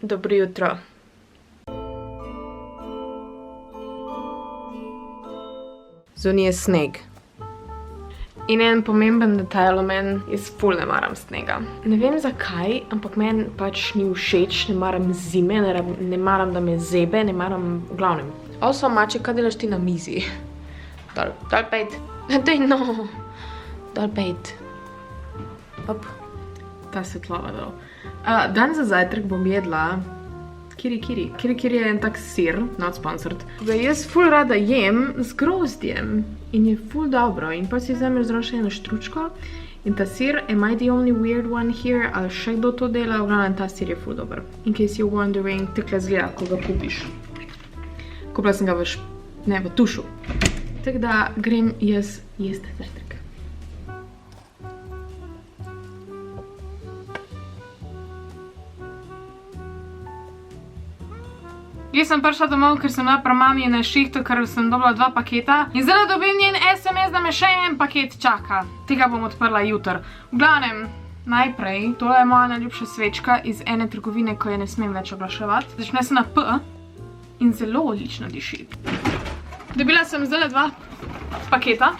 Dobro jutro. Zunaj je sneg. In en pomemben detajl o meni, jaz ful ne maram snega. Ne vem zakaj, ampak meni pač ni všeč, ne maram zime, ne maram, da me zebe, ne maram v glavnem. Also, mače, kaj delaš ti na mizi? Dol pejt. Daj no. Dol pejt. Hop. Ta svetlova dol. Dan za zajtrk bom jedla kiri. Kiri je en tak sir, not sponsored. Ga jaz ful rada jem z grozdjem in je ful dobro. In pa si vzameš zraven še eno štručko in ta sir, am I the only weird one here, ali še kdo to dela, v glavnem ta sir je ful dober. In case you're wondering, takle zgleda, ko ga kupiš. Kupila sem ga v tušu. Tako da grem jaz jesti zajtrk. Jaz sem prišla domov, ker sem bila pri mami na šihtu, ker sem dobila 2 paketa. In zdaj dobim njen SMS, da me še en paket čaka. Tega bom odprla jutr. V glavnem, najprej, to je moja najljubša svečka iz ene trgovine, ko je ne smem več oglaševati. Začne se na P in zelo odlično diši. Dobila sem zdaj 2 paketa.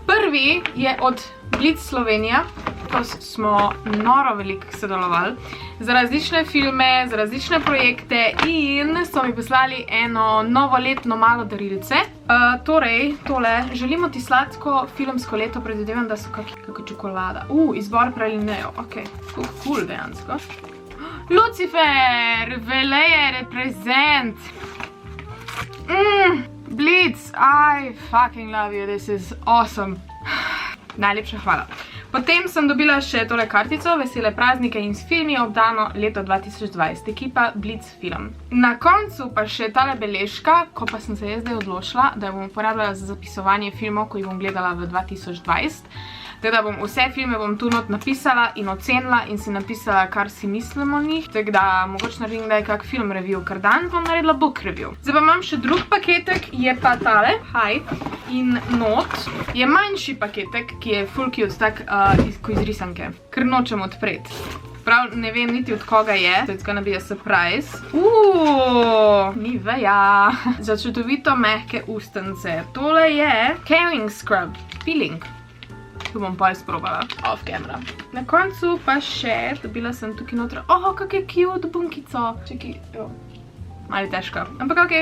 Prvi je od Blitz Slovenija, ko smo noro veliko sodelovali, za različne filme, za različne projekte in so mi poslali eno novoletno malo darilce. Torej, tole, želimo ti sladko filmsko leto, predvidevam, da so kako čokolada. Izbor pralinejo, ok, cool dejansko. Lucifer, veleje reprezent. Blitz, I fucking love you, this is awesome. Najlepša hvala. Potem sem dobila še tole kartico, vesele praznike in s filmi obdano leto 2020, ekipa Blitz Film. Na koncu pa še tale beležka, ko pa sem se jaz zdaj odločila, da jo bom uporabljala za zapisovanje filmov, ko jih bom gledala v 2020. Tako da bom vse filme tu not napisala in ocenila in si napisala, kar si mislim o njih. Tako da mogoče naredim kdaj kak film review, ker dan bom naredila book review. Zdaj pa imam še drug paketek, je pa tale, hi, in not je manjši paketek, ki je full cute, tak ko iz risanke, ker nočem odpreti. Prav ne vem niti od koga je, so it's gonna be a surprise. Nivea, za čudovito mehke ustence. Tole je Caring Scrub, peeling. Tu bom pa izprobala, off camera. Na koncu pa še, dobila sem tukaj notra, kak je cute bunkico. Čekaj, malo težko, ampak ok,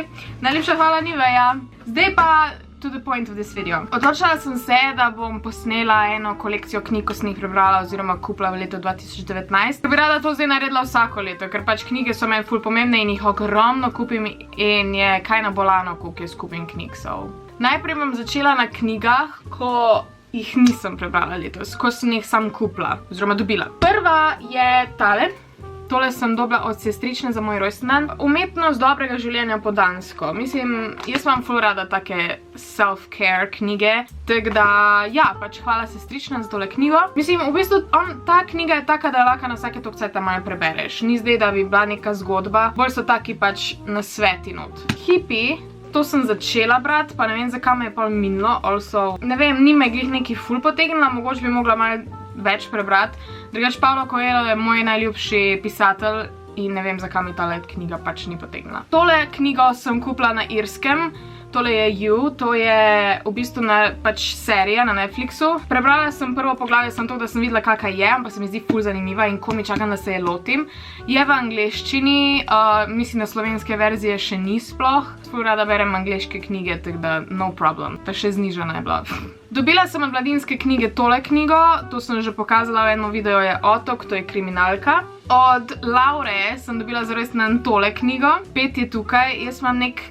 najlepša hvala Nivea. Zdaj pa to the point of this video. Odločila sem se, da bom posnela eno kolekcijo knjig, ko sem jih prebrala oziroma kupila v letu 2019. Ker bi rada to zdaj naredila vsako leto, ker pač knjige so meni ful pomembne in jih ogromno kupim in je kaj nabolano, koliko jaz kupim knjig. Najprej bom začela na knjigah, ko jih nisem prebrala letos, ko sem jih sam kupila, oziroma dobila. Prva je tale. Tole sem dobila od sestrične za moj rojstni dan. Umetnost dobrega življenja po dansko. Mislim, jaz imam ful rada take self-care knjige. Tako da, ja, pač hvala sestrična za tole knjigo. Mislim, v bistvu, ta knjiga je taka, da je lahko na vsake toliko cajta malo prebereš. Ni zdaj, da bi bila neka zgodba. Bolj so taki pač nasveti not. Hippie. To sem začela brati, pa ne vem, zakaj me je pol minilo, also, ne vem, ni me glih neki ful potegnila, mogoče bi mogla malo več prebrati. Drugač, Paulo Coelho je moj najljubši pisatelj in ne vem, zakaj mi tale knjiga pač ni potegnila. Tole knjigo sem kupila na irskem, tole je You, to je v bistvu pač serija na Netflixu. Prebrala sem prvo poglavje, sem to, da sem videla kakaj je, ampak se mi zdi ful zanimiva in ko mi čakam, da se je lotim. Je v angleščini, mislim, da slovenske verzije še ni sploh. Ful rada berem angleške knjige, tako da no problem. Pa še znižana je bila. Dobila sem od Mladinske knjige tole knjigo, to sem že pokazala v enem videu, je Otok, to je kriminalka. Od Laure sem dobila za rojstni dan tole knjigo. 5 je tukaj, jaz imam nek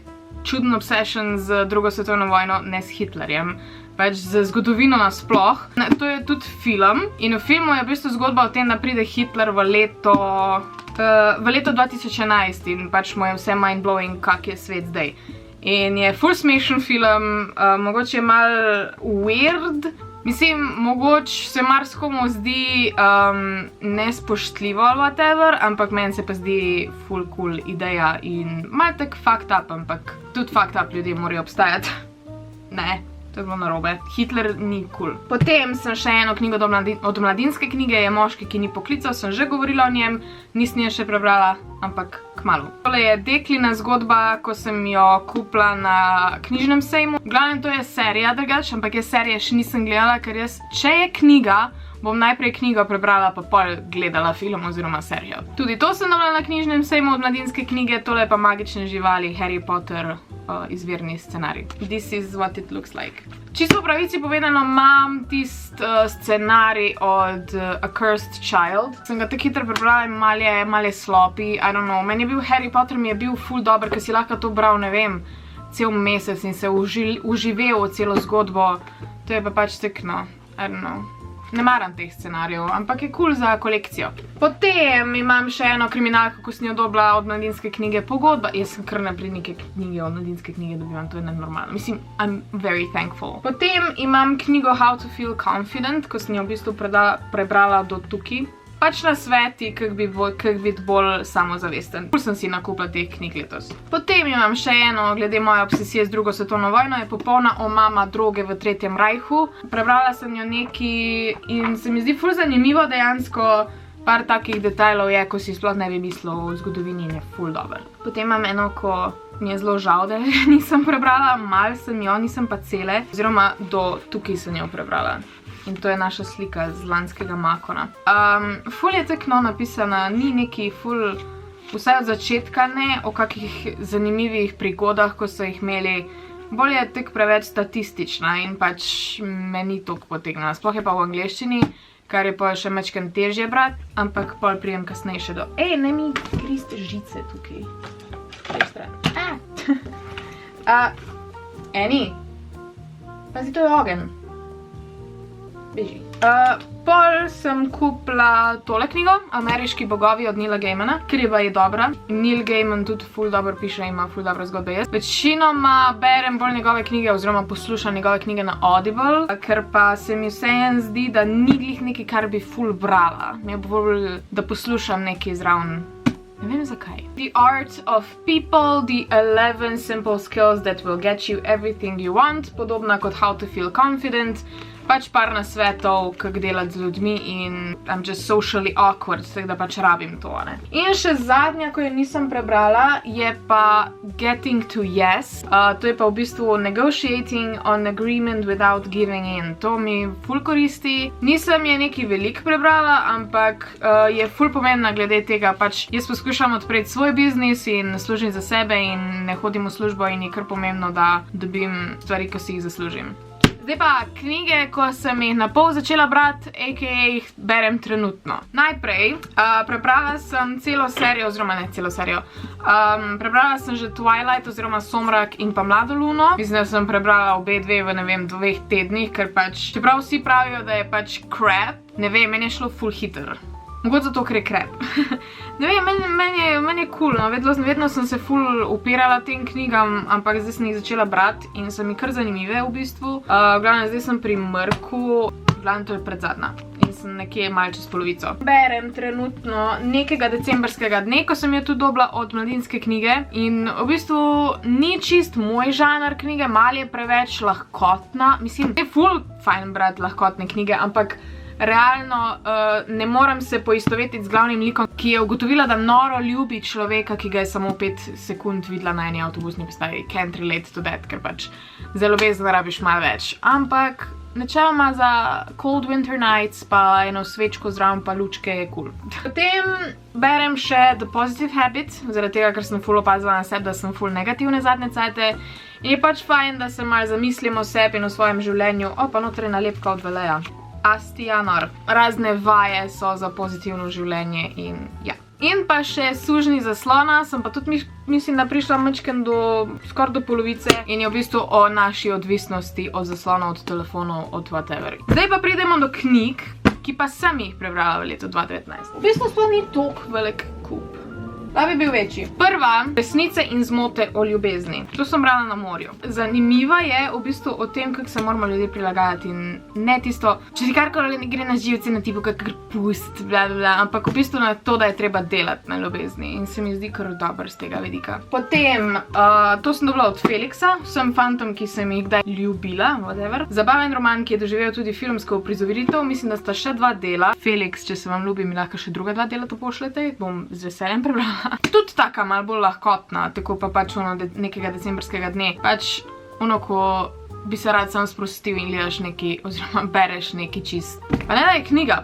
čuden obsession z drugo svetovno vojno, ne s Hitlerjem, pač z zgodovino nasploh. To je tudi film in v filmu je v bistvu zgodba o tem, da pride Hitler v leto 2011 in pač mu je vse mind-blowing, kak je svet zdaj. In je full smešen film, mogoče je malo weird. Mislim, mogoče se marsikomu zdi nespoštljivo ali whatever, ampak meni se pa zdi full cool ideja in malo tak fucked up, ampak tudi fucked up ljudje morajo obstajati. Ne, to je bilo narobe. Hitler ni cool. Potem sem še eno knjigo od Mladinske knjige, je Moški, ki ni poklical, sem že govorila o njem, nisem je še prebrala. ampak kmalu. Tole je deklina zgodba, ko sem jo kupila na knjižnem sejmu. V glavnem to je serija drugače, ampak jaz serije še nisem gledala, ker jaz, če je knjiga, bom najprej knjigo prebrala, pa pol gledala film oziroma serijo. Tudi to sem dobila na knjižnem sejmu od Mladinske knjige, tole pa Magične živali, Harry Potter, izvirni scenarij. This is what it looks like. Čisto v pravici povedano, imam tist scenarij od A Cursed Child. Sem ga tako hitro prebrala in malo je sloppy, I don't know. Meni je bil Harry Potter, mi je bil ful dober, ker si lahko to bral, ne vem, cel mesec in se uživel v celo zgodbo. To je pa pač tako, no, I don't know. Ne maram teh scenarijev, ampak je cool za kolekcijo. Potem imam še eno kriminalko, ko sem jo dobila od Mladinske knjige Pogodba. Jaz sem kar naprej neke knjige od Mladinske knjige dobivam, to je nenormalno. Mislim, I'm very thankful. Potem imam knjigo How to Feel Confident, ko sem jo v bistvu prebrala do tukaj. Pač na sveti, kako biti bolj samozavesten. Ful sem si nakupila teh knjig letos. Potem imam še eno, glede moje obsesije z drugo svetovno vojno, je popolna omama droge v Tretjem rajhu. Prebrala sem jo neki in se mi zdi ful zanimivo dejansko. Par takih detajlov je, ko si sploh ne bi mislil v zgodovini in je ful dober. Potem imam eno, ko mi je zelo žal, da nisem prebrala, malo sem jo, nisem pa cele, oziroma do tukaj sem jo prebrala. In to je naša slika z lanskega Makona. Ful je tekno napisana, ni neki ful, vsaj od začetka ne, o kakih zanimivih prigodah, ko so jih imeli. Bolj je tek preveč statistična in pač me ni toliko potegnila. Sploh je pa v angleščini, kar je pa še mečken težje brat, ampak pol prijem kasneje še do... ne mi griste žice tukaj. Kaj stran? Eni, pazi, to je ogen. Beži. Pol sem kupila tole knjigo, Ameriški bogovi od Neila Gaimana, ker je dobra. Neil Gaiman tudi ful dobro piše, ima ful dobro zgodbe. Jaz večinoma berem bolj njegove knjige oziroma poslušam njegove knjige na Audible, ker pa se mi vseeno zdi, da ni glih nekaj, kar bi ful brala. Mi je bolj, da poslušam nekaj zraven. Ne vem zakaj. The Art of People, the 11 simple skills that will get you everything you want, podobna kot How to Feel Confident. Pač par nasvetov, kako delati z ljudmi in I'm just socially awkward, tako da pač rabim to, ne. In še zadnja, ko jo nisem prebrala, je pa Getting to Yes. To je pa v bistvu Negotiating on Agreement Without Giving In. To mi ful koristi. Nisem je nekaj veliko prebrala, ampak je ful pomembna glede tega. Pač jaz poskušam odpreti svoj biznis in služim za sebe in ne hodim v službo in je kar pomembno, da dobim stvari, ki si jih zaslužim. Zdaj pa knjige, ko sem jih na pol začela brati, aka jih berem trenutno. Najprej, prebrala sem celo serijo, oziroma ne celo serijo, prebrala sem že Twilight oziroma Somrak in pa Mlado luno. Mislim, da sem prebrala obe dve v, ne vem, 2 tednih, ker pač, čeprav vsi pravijo, da je pač crap, ne vem, meni je šlo ful hiter. Mogoče zato, ker je crap. Ne vem, meni je cool, no, vedno sem se ful upirala tem knjigam, ampak zdaj sem jih začela brati in so mi kar zanimive v bistvu. V glavnem, zdaj sem pri Mrku, v glavnem to je predzadnja in sem nekje malo čez polovico. Berem trenutno nekega decembrskega dne, ko sem jo tudi dobila od Mladinske knjige in v bistvu ni čist moj žanr knjige, malo je preveč lahkotna, mislim, je ful fajn brati lahkotne knjige, ampak realno ne moram se poistovetiti z glavnim likom, ki je ugotovila, da noro ljubi človeka, ki ga je samo 5 sekund videla na eni avtobusni postaji. Can't relate to that, ker pač za ljubezen rabiš malo več. Ampak načeloma za Cold Winter Nights pa eno svečko zraven pa lučke je cool. Potem berem še The Positive Habit, zaradi tega, ker sem ful opazila na sebi, da sem ful negativne zadnje cajte. In je pač fajn, da se malo zamislim o sebi in o svojem življenju. Pa noter je nalepka od Veleja. Astianar. Razne vaje so za pozitivno življenje in ja. In pa še Sužnji zaslona, sem pa tudi mislim, da prišla mečken skoraj do polovice in je v bistvu o naši odvisnosti od zaslonov, od telefonov, od whatever. Zdaj pa pridemo do knjig, ki pa sem jih prebrala v letu 2019. V bistvu sploh ni toliko velik kup. Da bi bil večji. Prva, Resnice in zmote o ljubezni. To sem brala na morju. Zanimiva je v bistvu o tem, kako se moramo ljudje prilagajati in ne tisto, če ti karkoli ne gre na živce, na tipu kakr pust, blablabla, ampak v bistvu na to, da je treba delati na ljubezni in se mi zdi kar dober z tega vidika. Potem, to sem dobila od Felixa, vsem fantom, ki sem jih kdaj ljubila, whatever. Zabaven roman, ki je doživel tudi filmsko uprizoritev, mislim, da sta še 2 dela. Felix, če se vam ljubi, mi lahko še druga 2 dela to pošljete, bom z veseljem prebrala. Tudi taka malo bolj lahkotna, tako pa pač nekega decembrskega dne. Pač ko bi se rad sam sprostil in gledaš neki, oziroma bereš neki čist. Pa ne da je knjiga,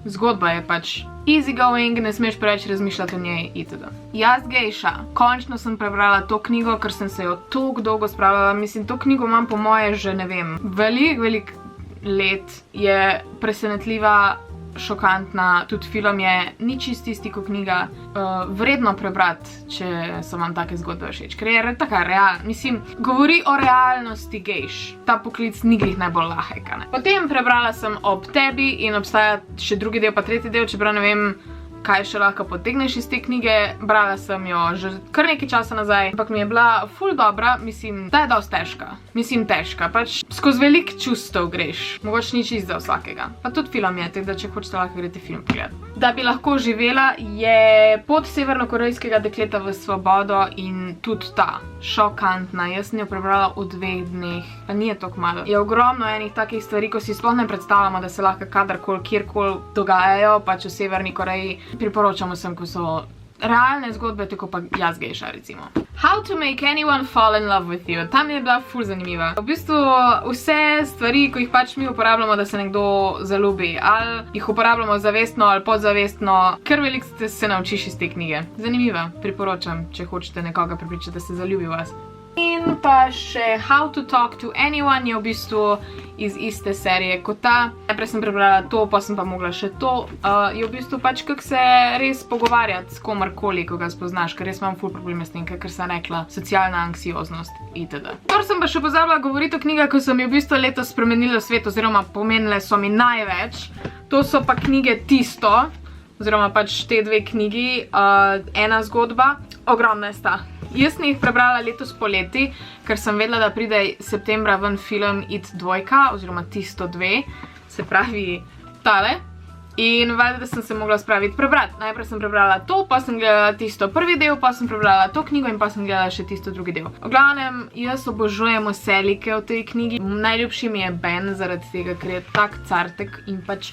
zgodba je pač easy going, ne smeš preveč razmišljati o njej itd. Jaz Gejša. Končno sem prebrala to knjigo, ker sem se jo toliko dolgo spravljala. Mislim, to knjigo imam po moje že, ne vem, velik let. Je presenetljiva, šokantna, tudi film je ni čist isti kot knjiga. Vredno prebrati, če so vam take zgodbe všeč, ker je taka mislim, govori o realnosti gejš. Ta poklic ni glih najbolj lahek, ne. Potem prebrala sem Ob tebi in obstaja še drugi del pa tretji del, čeprav ne vem, kaj še lahko potegneš iz te knjige. Brala sem jo že kar nekaj časa nazaj, ampak mi je bila ful dobra, mislim, da je dosti težka. Mislim, težka, pač skozi velik čustev greš, mogoče ni čisto za vsakega. Pa tudi film je, tako da če hočete lahko greste film pogledati. Da bi lahko živela je Pot severnokorejskega dekleta v svobodo in tudi ta, šokantna. Jaz sem jo prebrala v 2 dneh, pa ni je toliko malo. Je ogromno enih takih stvari, ko si sploh ne predstavljamo, da se lahko kadarkoli, kjerkoli dogajajo, pač v Severni Koreji. Priporočamo sem, ko so realne zgodbe, tako pa Jaz Gejša, recimo. How to make anyone fall in love with you. Tam je bila ful zanimiva. V bistvu vse stvari, ko jih pač mi uporabljamo, da se nekdo zaljubi, ali jih uporabljamo zavestno ali podzavestno, kar veliko se naučiš iz te knjige. Zanimiva, priporočam, če hočete nekoga prepričati, da se zaljubi v vas. In pa še How to talk to anyone je v bistvu iz iste serije kot ta. Najprej sem prebrala to, pa sem pa mogla še to. Je v bistvu pač kako se res pogovarjati s komarkoli, ko ga spoznaš, ker res imam ful probleme s tem, ker sem rekla socialna anksioznost itd. Kar sem pa še pozabila govoriti o knjigah, ko so mi v bistvu letos spremenile svet, oziroma pomenile so mi največ. To so pa knjige Tisto, oziroma pač te 2 knjigi, ena zgodba. Ogromne sta. Jaz sem jih prebrala letos poleti, ker sem vedela, da pride septembra ven film It 2, oziroma Tisto 2, se pravi tale. In valjda, da sem se mogla spraviti prebrati. Najprej sem prebrala to, pa sem gledala Tisto prvi del, pa sem prebrala to knjigo in pa sem gledala še Tisto drugi del. V glavnem, jaz obožujem vse like v tej knjigi. Najljubši mi je Ben zaradi tega, ker je tak cartek in pač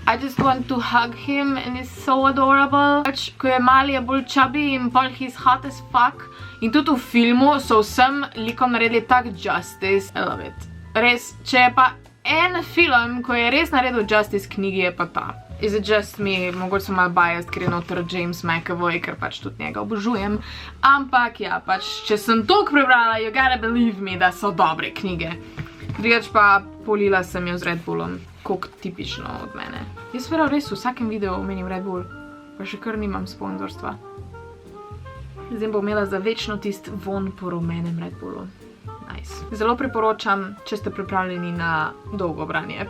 I just want to hug him and it's so adorable. Pač, ko je mali, je bolj chubby in pol he's hot as fuck. In tudi v filmu so vsem likom naredili tak justice. I love it. Res, če je pa en film, ko je res naredil justice knjigi, je pa ta. Is it just me? Mogoče sem malo biased, ker je noter James McAvoy, ker pač tudi njega obožujem. Ampak ja, pač, če sem toliko prebrala, you gotta believe me, da so dobre knjige. Drugač pa polila sem jo z Red Bullom. Koliko tipično od mene. Jaz verjel res v vsakem videu omenim Red Bull, pa še kar nimam sponzorstva. Zdaj bom imela za večno tist von po rumenem Red Bullu. Nice. Zelo priporočam, če ste pripravljeni na dolgo branje.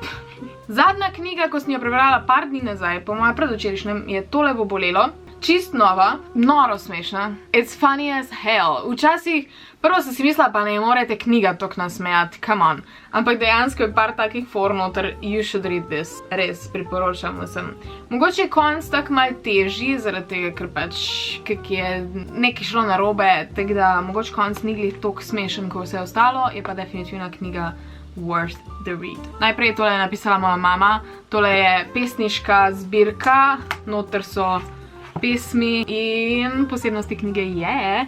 Zadnja knjiga, ko sem jo prebrala par dni nazaj, po mojem predvčerajšnjem, je Tole bo bolelo. Čist nova, noro smešna. It's funny as hell. Včasih, prvo sem si mislila, pa ne morete knjiga toliko nasmejati, come on. Ampak dejansko je par takih for noter, you should read this. Res, priporočam vsem. Mogoče je konc tak malo težji, zaradi tega, ker pač, kak je nekaj šlo narobe, tako da mogoče konc ni glih toliko smešen, kot vse ostalo, je pa definitivna knjiga worth the read. Najprej tole je napisala moja mama, tole je pesniška zbirka, noter so pesmi in posebnosti knjige je,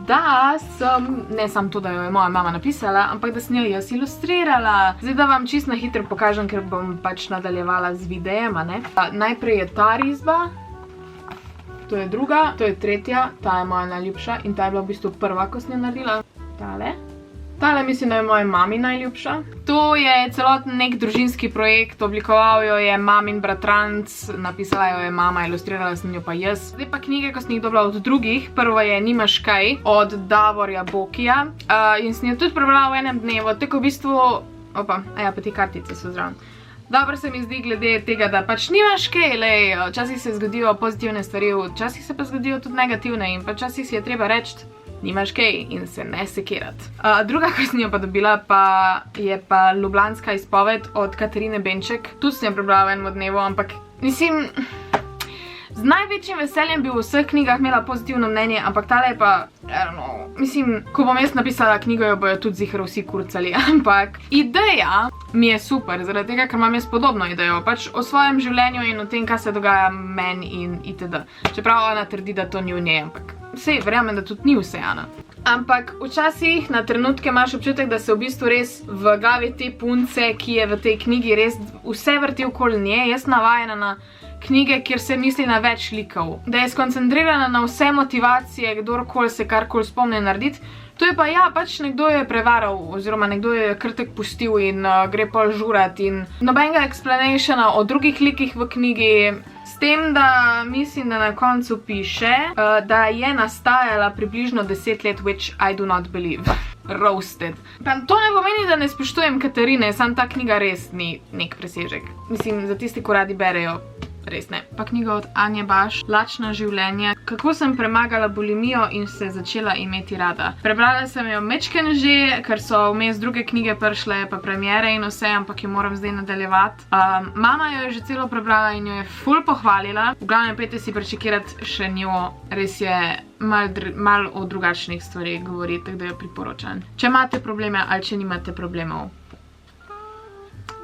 da sem, ne samo to, da jo je moja mama napisala, ampak da sem jo jaz ilustrirala. Zdaj da vam čisto na hitro pokažem, ker bom pač nadaljevala z videjem, a ne. Najprej je ta risba, to je druga, to je tretja, ta je moja najljubša in ta je bila v bistvu prva, ko sem jo naredila. Tale. Tale mislim, da je moja mami najljubša. To je celoten nek družinski projekt, oblikoval jo je mamin bratranc, napisala jo je mama, ilustrirala sem jo pa jaz. Zdaj pa knjige, ko sem jih dobila od drugih. Prvo je Nimaš kaj od Davorja Bokija in sem jo tudi prebrala v enem dnevu, tako v bistvu, opa, aja, pa te kartice so zraven. Dobro se mi zdi glede tega, da pač nimaš kaj, lej, včasih se zgodijo pozitivne stvari, včasih se pa zgodijo tudi negativne in pa včasih si je treba reči, nimaš kaj in se ne sekirati. Druga, ko sem jo pa dobila, je pa Ljubljanska izpoved od Katarine Benček. Tudi sem jo prebrala v enem dnevu, ampak mislim, Z največjim veseljem bi v vseh knjigah imela pozitivno mnenje, ampak tale je pa, I don't know, mislim, ko bom jaz napisala knjigo, jo bojo tudi zihar vsi kurcali, ampak ideja mi je super, zaradi tega, ker imam jaz podobno idejo, pač o svojem življenju in o tem, kaj se dogaja meni in itd. Čeprav ona trdi, da to ni v njej, ampak sej, verjamem, da tudi ni vse, Ana. Ampak včasih na trenutke imaš občutek, da se v bistvu res v glavi te punce, ki je v tej knjigi res vse vrti okoli nje, jaz navajena na knjige, kjer se misli na več likov. Da je skoncentrirana na vse motivacije, kdorkoli se karkoli spomne narediti. To je pa ja, pač nekdo jo je prevaral, oziroma nekdo jo je krtek pustil in gre pol žurat in nobenega explanationa o drugih likih v knjigi. S tem, da mislim, da na koncu piše, da je nastajala približno 10 let, which I do not believe. Roasted. Pa to ne pomeni, da ne spoštujem Katarine, sam ta knjiga res ni nek presežek. Mislim, za tisti, ko radi berejo, res ne. Pa knjiga od Anje Baš, Lačna življenja. Kako sem premagala bulimijo in se začela imeti rada. Prebrala sem jo mečken že, ker so vmes druge knjige prišle, pa premiere in vse, ampak jo moram zdaj nadaljevati. Mama jo je že celo prebrala in jo je ful pohvalila. V glavnem, pejte si prečekirati še njo, res je mal o drugačnih stvarih govori, tako da jo priporočam. Če imate probleme ali če nimate problemov.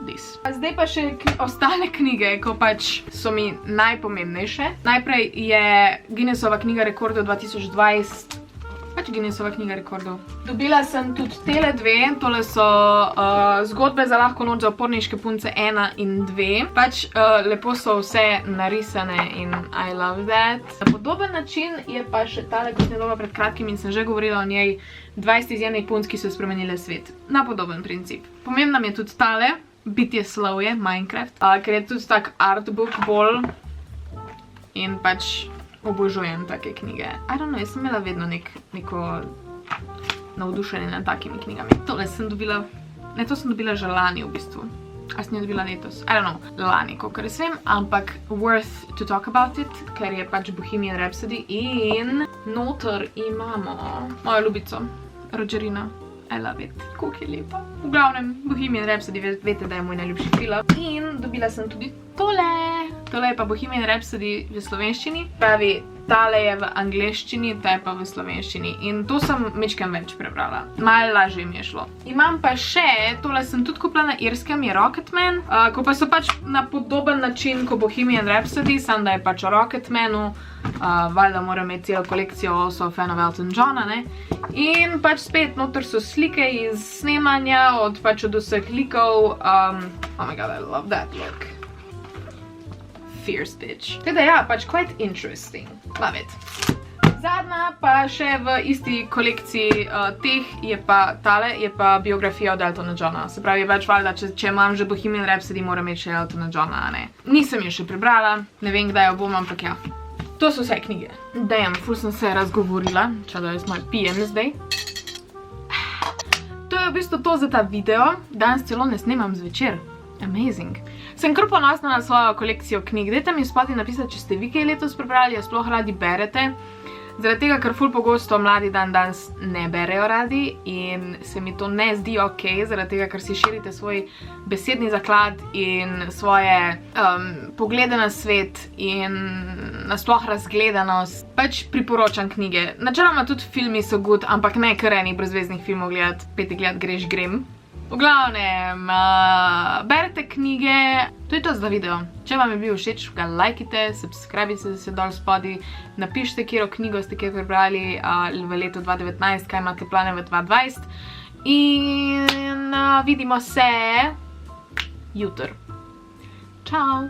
Zdaj pa še ostale knjige, ko pač so mi najpomembnejše. Najprej je Guinnessova knjiga rekordov 2020. Pač Guinnessova knjiga rekordov. Dobila sem tudi tele dve. Tole so zgodbe za lahko noč za uporniške punce 1 in 2. Pač lepo so vse narisane in I love that. Na podoben način je pa še tale, kot sem je doba pred kratkim in sem že govorila o njej, 20 izjemnih punc, ki so spremenile svet. Na podoben princip. Pomembna mi je tudi tale. Bitje slovje, Minecraft, ker je tudi tak artbook bolj in pač obožujem take knjige. I don't know, jaz sem imela vedno neko navdušenje nad takimi knjigami. Tole sem dobila, ne, to sem dobila že lani v bistvu. A sem jo dobila letos? I don't know, lani, kolikor jaz vem, ampak worth to talk about it, ker je pač Bohemian Rhapsody in noter imamo mojo ljubico, Rogerina. I love it. Koliko je lepa. V glavnem, Bohemian Rhapsody, veste, da je moj najljubši film. In dobila sem tudi tole. Tole je pa Bohemian Rhapsody v slovenščini. Pravi, tale je v angleščini, ta je pa v slovenščini. In to sem mečkam več prebrala. Malo lažje mi je šlo. Imam pa še, tole sem tudi kupila na irskem, je Rocketman. Ko pa so pač na podoben način kot Bohemian Rhapsody, sam da je pač o Rocketmanu. Valjda moram imeti celo kolekcijo, so fan of Elton Johna, ne. In pač spet noter so slike iz snemanja, od vseh likov. Oh my god, I love that look. Fierce bitch. Teda ja, pač quite interesting. Love it. Zadnja pa še v isti kolekciji teh je pa tale, je pa biografija od Eltona Johna. Se pravi, več valjda, če imam že Bohemian Rhapsody, moram imeti še Eltona Johna, ne. Nisem jo še prebrala, ne vem kdaj jo bom, ampak ja. To so vse knjige. Damn, ful sem se razgovorila, če da jaz malo pijem zdaj. To je v bistvu to za ta video. Danes celo ne snemam zvečer. Amazing. Sem kar ponosna na svojo kolekcijo knjig. Dajte mi spodaj napisati, če ste vi kaj letos prebrali, a sploh radi berete. Zaradi tega, ker ful pogosto mladi danes ne berejo radi in se mi to ne zdi ok, zaradi tega, ker si širite svoj besedni zaklad in svoje poglede na svet in nasploh razgledanost. Pač priporočam knjige. Načeloma tudi filmi so good, ampak ne kar enih brezveznih filmov gledati, peti gledati greš grem. V glavnem, berete knjige, to je to za video. Če vam je bil všeč, ga lajkite, subscribite se dol spodaj, napišite, katero knjigo ste kaj prebrali v letu 2019, kaj imate plane v 2020 in vidimo se jutri. Čau!